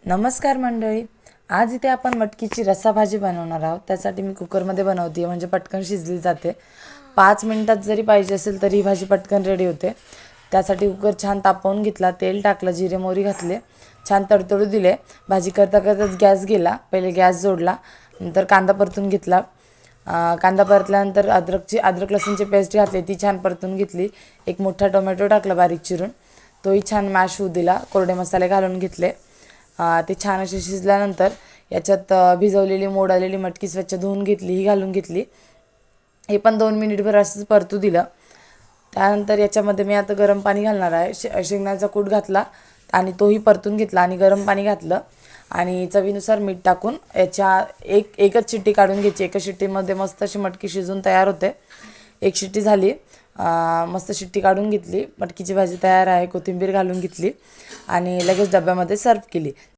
नमस्कार मंडळी. आज इथे आपण मटकीची रस्सा भाजी बनवणार आहोत. त्यासाठी मी कुकरमध्ये बनवते म्हणजे पटकन शिजली जाते. 5 मिनिटात जरी पाहिजे असेल तरी ही भाजी पटकन रेडी होते. त्यासाठी कुकर छान तापवून घेतला, तेल टाकलं, जिरे मोहरी घातले, छान तडतडू दिले. भाजी करता करताच गॅस गेला. पहिले गॅस जोडला, नंतर कांदा परतून घेतला. कांदा परतल्यानंतर अद्रक लसूणची पेस्ट घातली, ती छान परतून घेतली. एक मोठा टोमॅटो टाकला बारीक चिरून, तोही छान मॅश होऊ दिला. कोरडे मसाले घालून घेतले. ते छान असे शिजल्यानंतर याच्यात भिजवलेली मोड आलेली मटकी स्वच्छ धुवून घेतली, ही घालून घेतली. हे पण 2 मिनिटभर असंच परतू दिलं. त्यानंतर याच्यामध्ये मी आता गरम पाणी घालणार आहे. शेंगदाण्याचा कूट घातला आणि तोही परतून घेतला आणि गरम पाणी घातलं आणि चवीनुसार मीठ टाकून एकच शिट्टी काढून घ्यायची. एका शिट्टीमध्ये मस्त अशी मटकी शिजून तयार होते. एक शिट्टी झाली, मस्त शिट्टी काढून घेतली. मटकीची भाजी तयार आहे. कोथिंबीर घालून घेतली आणि लगेच डब्यामध्ये सर्व केली.